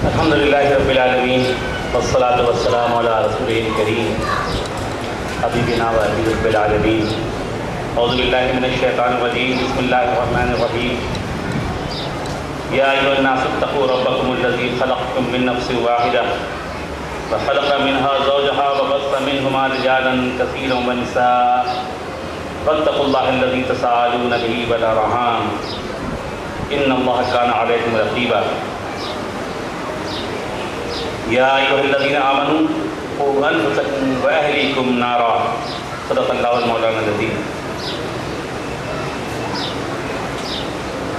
الحمد للہ رب العالمین والصلاة والسلام علی رسولہ الکریم حبیبنا و حبیب رب العالمین اعوذ باللہ من الشیطان الرجیم بسم اللہ الرحمن الرحیم یا ایھا الناس اتقوا ربکم الذی خلقکم من نفس واحدہ وخلق منها زوجها وبث منهما رجالا كثيرا ونساء واتقوا الله الذي تساءلون به والارحام ان الله كان عليكم رقيبا یا ایھا الذین آمنوا قوا انفسکم واہلیکم نارا صدق اللہ مولانا العظیم۔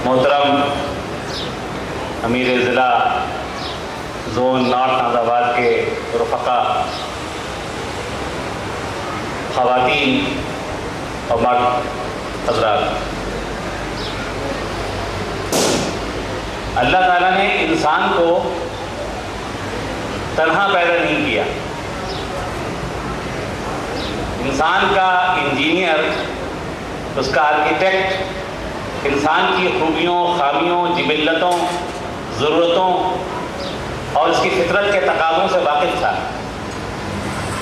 محترم امیر ضلع زون نارتھ ناز آباد کے رفقا، خواتین اور مرد حضرات، اللہ تعالیٰ نے انسان کو تنہا پیدا نہیں کیا۔ انسان کا انجینئر، اس کا آرکیٹیکٹ انسان کی خوبیوں، خامیوں، جبلتوں، ضرورتوں اور اس کی فطرت کے تقاضوں سے واقف تھا،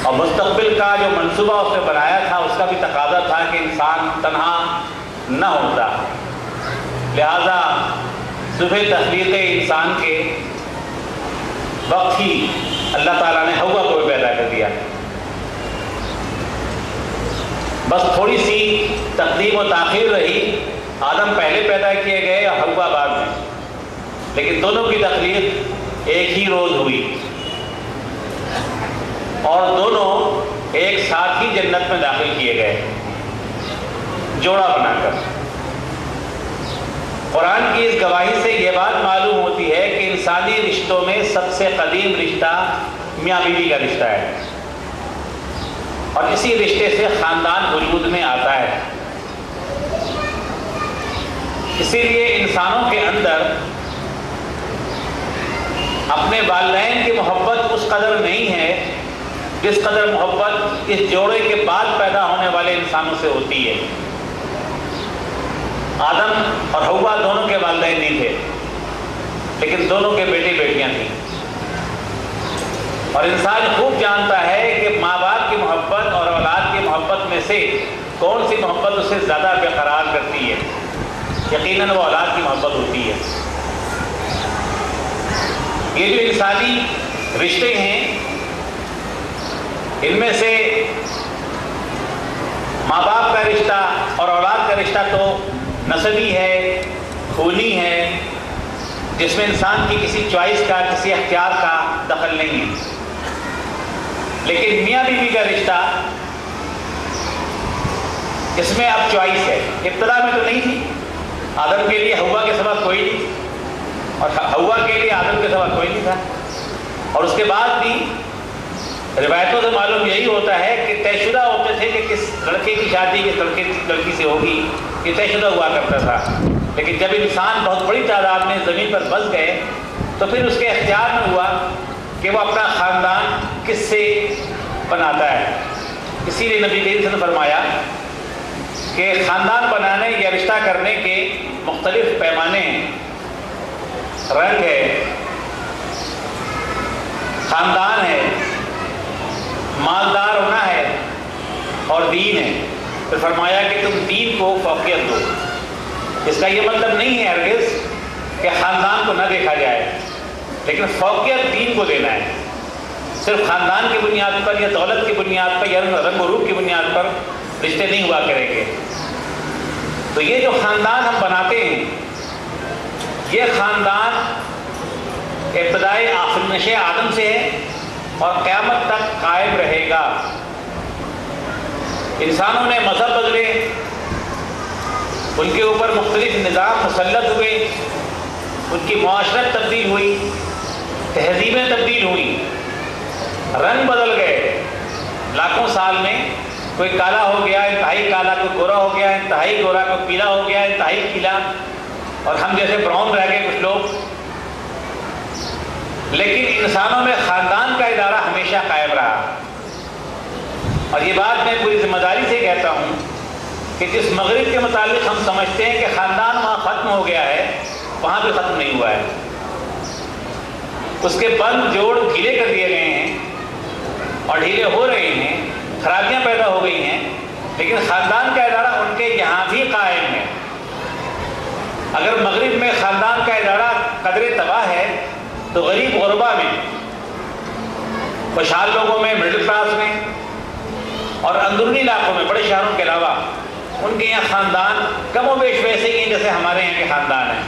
اور مستقبل کا جو منصوبہ اس نے بنایا تھا اس کا بھی تقاضا تھا کہ انسان تنہا نہ ہوتا۔ لہذا صبح تخلیق انسان کے وقت ہی اللہ تعالیٰ نے حوا کو پیدا کر دیا۔ بس تھوڑی سی تقدیم و تاخیر رہی، آدم پہلے پیدا کیے گئے اور حوا بعد میں، لیکن دونوں کی تخلیق ایک ہی روز ہوئی اور دونوں ایک ساتھ ہی جنت میں داخل کیے گئے، جوڑا بنا کر۔ قرآن کی اس گواہی سے یہ بات معلوم ہوتی ہے کہ انسانی رشتوں میں سب سے قدیم رشتہ میاں بیوی کا رشتہ ہے، اور اسی رشتے سے خاندان وجود میں آتا ہے۔ اسی لیے انسانوں کے اندر اپنے والدین کی محبت اس قدر نہیں ہے جس قدر محبت اس جوڑے کے بعد پیدا ہونے والے انسانوں سے ہوتی ہے۔ آدم اور حوا دونوں کے والدین نہیں تھے، لیکن دونوں کے بیٹے بیٹیاں تھیں، اور انسان خوب جانتا ہے کہ ماں باپ کی محبت اور اولاد کی محبت میں سے کون سی محبت اسے زیادہ برقرار کرتی ہے۔ یقیناً وہ اولاد کی محبت ہوتی ہے۔ یہ جو انسانی رشتے ہیں، ان میں سے ماں باپ کا رشتہ اور اولاد کا رشتہ تو نسبی ہے، خونی ہے، جس میں انسان کی کسی چوائس کا، کسی اختیار کا دخل نہیں ہے۔ لیکن میاں بیوی کا رشتہ، اس میں اب چوائس ہے۔ ابتدا میں تو نہیں تھی، آدم کے لیے حوا کے سوا کوئی نہیں، اور حوا کے لیے آدم کے سوا کوئی نہیں تھا، اور اس کے بعد بھی روایتوں سے معلوم یہی ہوتا ہے کہ طے شدہ ہوتے تھے کہ کس لڑکے کی شادی کس لڑکی سے ہوگی، یہ طے شدہ ہوا کرتا تھا۔ لیکن جب انسان بہت بڑی تعداد میں زمین پر بس گئے تو پھر اس کے اختیار میں ہوا کہ وہ اپنا خاندان کس سے بناتا ہے۔ اسی لیے نبی کریم صلی اللہ علیہ وسلم نے فرمایا کہ خاندان بنانے یا رشتہ کرنے کے مختلف پیمانے ہیں، رنگ ہے، خاندان ہے، مالدار ہونا ہے، اور دین ہے۔ پھر فرمایا کہ تم دین کو فوقیت دو۔ اس کا یہ مطلب نہیں ہے ہرگز کہ خاندان کو نہ دیکھا جائے، لیکن فوقیت دین کو دینا ہے۔ صرف خاندان کی بنیاد پر یا دولت کی بنیاد پر یا رنگ و روپ کی بنیاد پر رشتے نہیں ہوا کریں گے۔ تو یہ جو خاندان ہم بناتے ہیں، یہ خاندان ابتدائی آفرینش آدم سے ہے اور قیامت تک قائم رہے گا۔ انسانوں نے مذہب بدلے، ان کے اوپر مختلف نظام مسلط ہوئے، ان کی معاشرت تبدیل ہوئی، تہذیبیں تبدیل ہوئیں، رنگ بدل گئے۔ لاکھوں سال میں کوئی کالا ہو گیا، انتہائی کالا، کوئی گورا ہو گیا، انتہائی گورا، کوئی پیلا ہو گیا، انتہائی پیلا، اور ہم جیسے براؤن رہ گئے کچھ لوگ۔ لیکن انسانوں میں خاندان کا ادارہ ہمیشہ قائم رہا، اور یہ بات میں پوری ذمہ داری سے کہتا ہوں کہ جس مغرب کے متعلق ہم سمجھتے ہیں کہ خاندان وہاں ختم ہو گیا ہے، وہاں بھی ختم نہیں ہوا ہے۔ اس کے بند جوڑ ڈھیلے کر دیے گئے ہیں اور ڈھیلے ہو رہے ہیں، خرابیاں پیدا ہو گئی ہیں، لیکن خاندان کا ادارہ ان کے یہاں بھی قائم ہے۔ اگر مغرب میں خاندان کا ادارہ قدرے تباہ ہے تو غریب غربا میں، خوشحال لوگوں میں، مڈل کلاس میں اور اندرونی علاقوں میں، بڑے شہروں کے علاوہ ان کے یہاں خاندان کم و بیش ویسے ہی ہیں جیسے ہمارے یہاں کے خاندان ہیں۔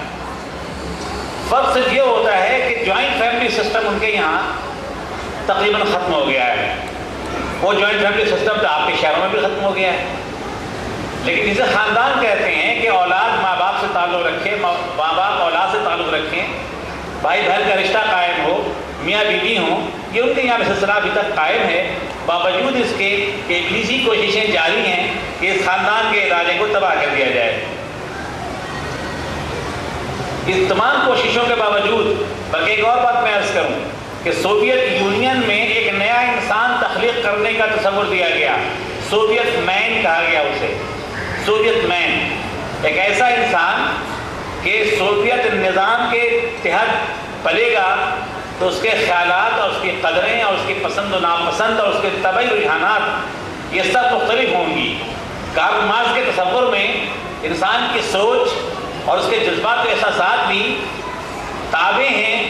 فرق صرف یہ ہوتا ہے کہ جوائنٹ فیملی سسٹم ان کے یہاں تقریباً ختم ہو گیا ہے۔ وہ جوائنٹ فیملی سسٹم تو آپ کے شہروں میں بھی ختم ہو گیا ہے، لیکن جسے خاندان کہتے ہیں کہ اولاد ماں باپ سے تعلق رکھے، ماں باپ اولاد سے تعلق رکھیں، بھائی بہن کا رشتہ قائم ہو، میاں بیوی ہوں، یہ ان کے یہاں سلسلہ ابھی تک قائم ہے، باوجود اس کے کہ ابلیسی کوششیں جاری ہیں کہ اس خاندان کے ادارے کو تباہ کر دیا جائے۔ اس تمام کوششوں کے باوجود بلکہ ایک اور بات میں عرض کروں کہ سوویت یونین میں ایک نیا انسان تخلیق کرنے کا تصور دیا گیا، سوویت مین کہا گیا اسے، سوویت مین، ایک ایسا انسان کہ سوویت نظام کے تحت پلے گا تو اس کے خیالات اور اس کی قدریں اور اس کی پسند و ناپسند اور اس کے طبعی رجحانات یہ سب مختلف ہوں گی۔ کارل مارکس کے تصور میں انسان کی سوچ اور اس کے جذبات و احساسات بھی تابع ہیں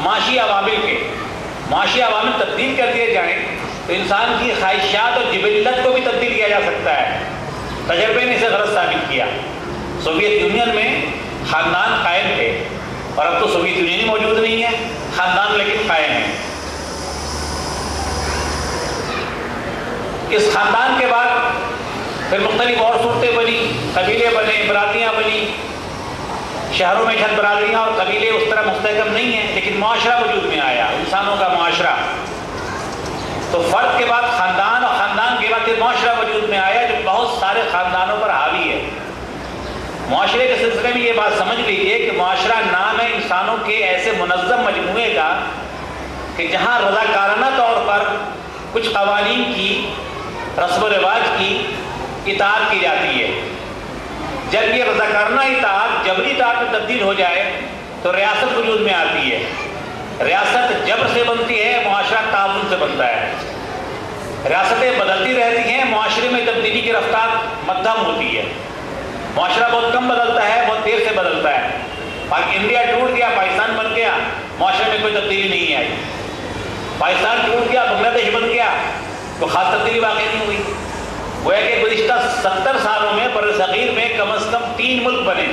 معاشی عوامل کے۔ معاشی عوامل تبدیل کر دیے جائیں تو انسان کی خواہشات اور جبلت کو بھی تبدیل کیا جا سکتا ہے۔ تجربے نے اسے غلط ثابت کیا۔ سوویت یونین میں خاندان قائم تھے اور اب تو سوویت یونین ہی موجود نہیں ہے، خاندان لیکن قائم ہے۔ اس خاندان کے بعد پھر مختلف اور صورتیں بنی، قبیلے بنے، برادریاں بنی، شہروں میں چند برادریاں اور قبیلے اس طرح مستحکم نہیں ہیں، لیکن معاشرہ وجود میں آیا، انسانوں کا معاشرہ۔ تو فرد کے بعد خاندان اور خاندان کے بعد پھر معاشرہ وجود میں آیا جو بہت سارے خاندانوں پر حاوی ہے۔ معاشرے کے سلسلے میں یہ بات سمجھ لیجیے کہ معاشرہ نام ہے انسانوں کے ایسے منظم مجموعے کا کہ جہاں رضاکارانہ طور پر کچھ قوانین کی، رسم و رواج کی اطاعت کی جاتی ہے۔ جب یہ رضاکارانہ اطاعت جبری اطاعت میں تبدیل ہو جائے تو ریاست وجود میں آتی ہے۔ ریاست جبر سے بنتی ہے، معاشرہ تعاون سے بنتا ہے۔ ریاستیں بدلتی رہتی ہیں، معاشرے میں تبدیلی کی رفتار مدھم ہوتی ہے۔ معاشرہ بہت کم بدلتا ہے، بہت دیر سے بدلتا ہے۔ انڈیا ٹوٹ گیا، پاکستان بن گیا، معاشرے میں کوئی تبدیلی نہیں آئی۔ پاکستان ٹوٹ گیا، بنگلہ دیش بن گیا، تو خاص تبدیلی واقع نہیں ہوئی۔ وہ ہے کہ گزشتہ 70 سالوں میں بر صغیر میں کم از کم 3 ملک بنے،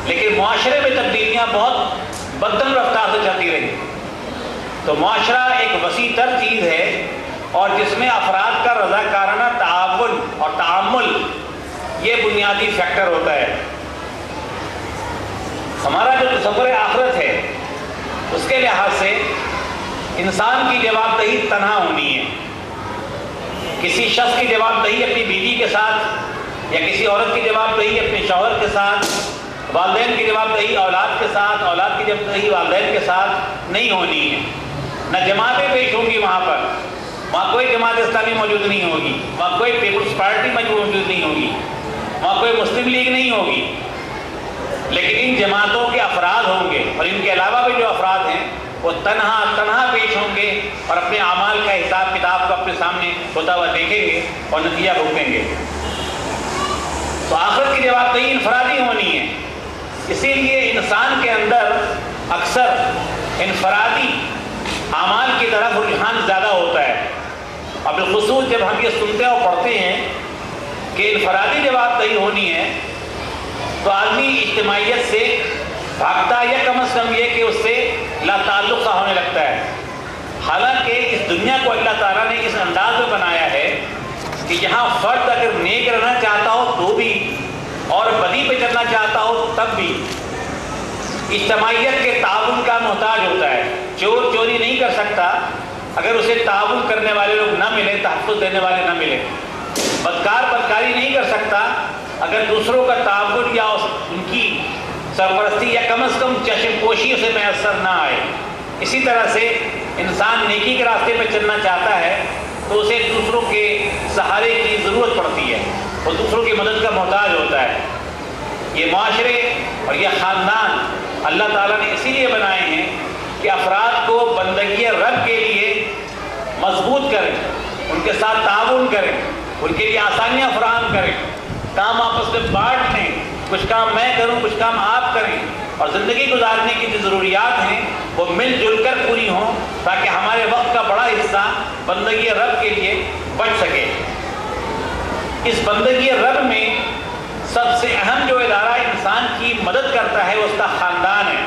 لیکن معاشرے میں تبدیلیاں بہت بدتر رفتار سے چلتی رہی۔ تو معاشرہ ایک وسیع تر چیز ہے اور جس میں افراد کا رضاکارانہ تعاون اور تعامل یہ بنیادی فیکٹر ہوتا ہے۔ ہمارا جو تصور آخرت ہے اس کے لحاظ سے انسان کی جواب دہی تنہا ہونی ہے۔ کسی شخص کی جواب دہی اپنی بیوی کے ساتھ، یا کسی عورت کی جواب دہی اپنے شوہر کے ساتھ، والدین کی جواب دہی اولاد کے ساتھ، اولاد کی جواب دہی والدین کے ساتھ نہیں ہونی ہے۔ نہ جماعتیں پیش ہوں گی وہاں پر، وہاں کوئی جماعت اسلامی موجود نہیں ہوگی، وہاں کوئی پیپلز پارٹی موجود نہیں ہوگی، وہاں کوئی مسلم لیگ نہیں ہوگی، لیکن ان جماعتوں کے افراد ہوں گے اور ان کے علاوہ بھی جو افراد ہیں وہ تنہا پیش ہوں گے اور اپنے اعمال کا حساب کتاب کو اپنے سامنے ہوتا ہوا دیکھیں گے اور نتیجہ بھگتیں گے۔ تو آخرت کی جواب دہی انفرادی ہونی ہے، اسی لیے انسان کے اندر اکثر انفرادی اعمال کی طرف رجحان زیادہ ہوتا ہے، اور بالخصوص جب ہم یہ سنتے اور پڑھتے ہیں کہ انفرادی جواب دہی ہونی ہے تو آدمی اجتماعیت سے بھاگتا ہے، یا کم از کم یہ کہ اس سے لا تعلق سا ہونے لگتا ہے۔ حالانکہ اس دنیا کو اللہ تعالیٰ نے اس انداز میں بنایا ہے کہ یہاں فرد اگر نیک رہنا چاہتا ہو تو بھی اور بدی پہ چلنا چاہتا ہو تب بھی اجتماعیت کے تعاون کا محتاج ہوتا ہے۔ چور چوری نہیں کر سکتا اگر اسے تعاون کرنے والے لوگ نہ ملیں، تحفظ دینے والے نہ ملیں۔ بدکار بدکاری نہیں کر سکتا اگر دوسروں کا تعاون یا ان کی سرپرستی یا کم از کم چشم پوشی سے میسر نہ آئے۔ اسی طرح سے انسان نیکی کے راستے پہ چلنا چاہتا ہے تو اسے دوسروں کے سہارے کی ضرورت پڑتی ہے، وہ دوسروں کی مدد کا محتاج ہوتا ہے۔ یہ معاشرے اور یہ خاندان اللہ تعالیٰ نے اسی لیے بنائے ہیں کہ افراد کے ساتھ تعاون کریں، ان کے لیے آسانیاں فراہم کریں، کام آپس میں بانٹ لیں، کچھ کام میں کروں کچھ کام آپ کریں، اور زندگی گزارنے کی جو ضروریات ہیں وہ مل جل کر پوری ہوں، تاکہ ہمارے وقت کا بڑا حصہ بندگی رب کے لیے بچ سکے۔ اس بندگی رب میں سب سے اہم جو ادارہ انسان کی مدد کرتا ہے وہ اس کا خاندان ہے۔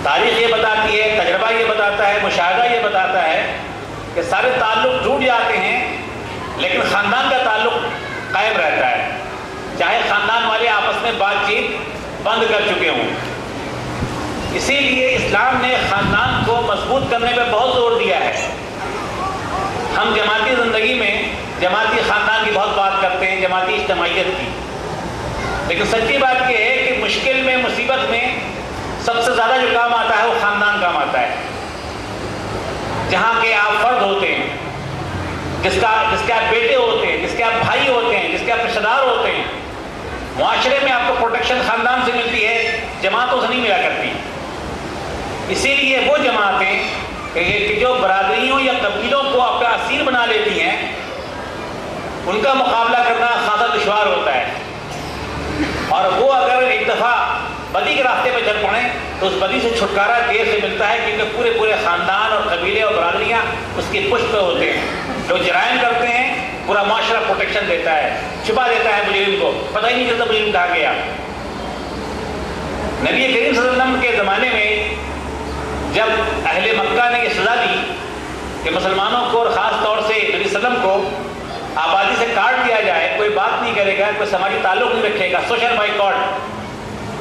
تاریخ یہ بتاتی ہے، تجربہ یہ بتاتا ہے، مشاہدہ یہ بتاتا ہے کہ سارے تعلق ٹوٹ جاتے ہیں لیکن خاندان کا تعلق قائم رہتا ہے، چاہے خاندان والے آپس میں بات چیت بند کر چکے ہوں۔ اسی لیے اسلام نے خاندان کو مضبوط کرنے پہ بہت زور دیا ہے۔ ہم جماعتی زندگی میں جماعتی خاندان کی بہت بات کرتے ہیں، جماعتی اجتماعیت کی، لیکن سچی بات یہ ہے کہ مشکل میں مصیبت میں سب سے زیادہ جو کام آتا ہے وہ خاندان کام آتا ہے، جہاں کے آپ فرد ہوتے ہیں، جس کے آپ بیٹے ہوتے ہیں، جس کے آپ بھائی ہوتے ہیں، جس کے آپ رشتہ دار ہوتے ہیں۔ معاشرے میں آپ کو پروٹیکشن خاندان سے ملتی ہے، جماعتوں سے نہیں ملا کرتی۔ اسی لیے وہ جماعتیں کہ جو برادریوں یا قبیلوں کو اپنا اسیر بنا لیتی ہیں، ان کا مقابلہ کرنا خاصا دشوار ہوتا ہے، اور وہ اگر ایک دفعہ بدی کے راستے پہ چل پڑیں تو اس بدی سے چھٹکارا دیر سے ملتا ہے، کیونکہ پورے خاندان اور قبیلے اور برادریاں اس کی پشت پہ ہوتے ہیں۔ جو جرائم کرتے ہیں پورا معاشرہ پروٹیکشن دیتا ہے، چھپا دیتا ہے مجرم کو، پتہ ہی نہیں چلتا مجرم کہاں گیا۔ نبی کریم صلی اللہ علیہ وسلم کے زمانے میں جب اہل مکہ نے یہ سزا دی کہ مسلمانوں کو اور خاص طور سے نبی صلی اللہ علیہ وسلم کو آبادی سے کاٹ دیا جائے، کوئی بات نہیں کرے گا، کوئی سماجی تعلق نہیں رکھے گا، سوشل بائیکاٹ،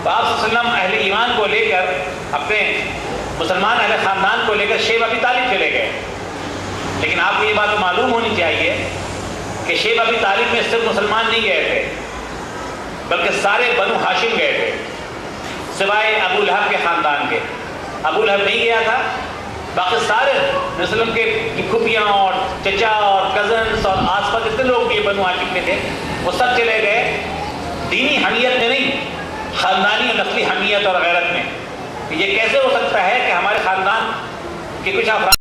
تو آپ صلی اللہ علیہ وسلم اہل ایمان کو لے کر، اپنے مسلمان اہل خاندان کو لے کر شیب ابی طالب چلے گئے۔ لیکن آپ کو یہ بات معلوم ہونی چاہیے کہ شیب ابی طالب میں صرف مسلمان نہیں گئے تھے، بلکہ سارے بنو ہاشم گئے تھے، سوائے ابو لہب کے خاندان کے۔ ابو لہب نہیں گیا تھا، باقی سارے نبی صلی اللہ علیہ وسلم کی پھوپھیاں اور چچا اور کزنس اور آس پاس جتنے لوگ بھی بنو ہاشم کے تھے وہ سب چلے گئے، دینی حمیت میں نہیں، خاندانی اور نسلی حمیت اور غیرت میں۔ یہ کیسے ہو سکتا ہے کہ ہمارے خاندان کے کچھ افراد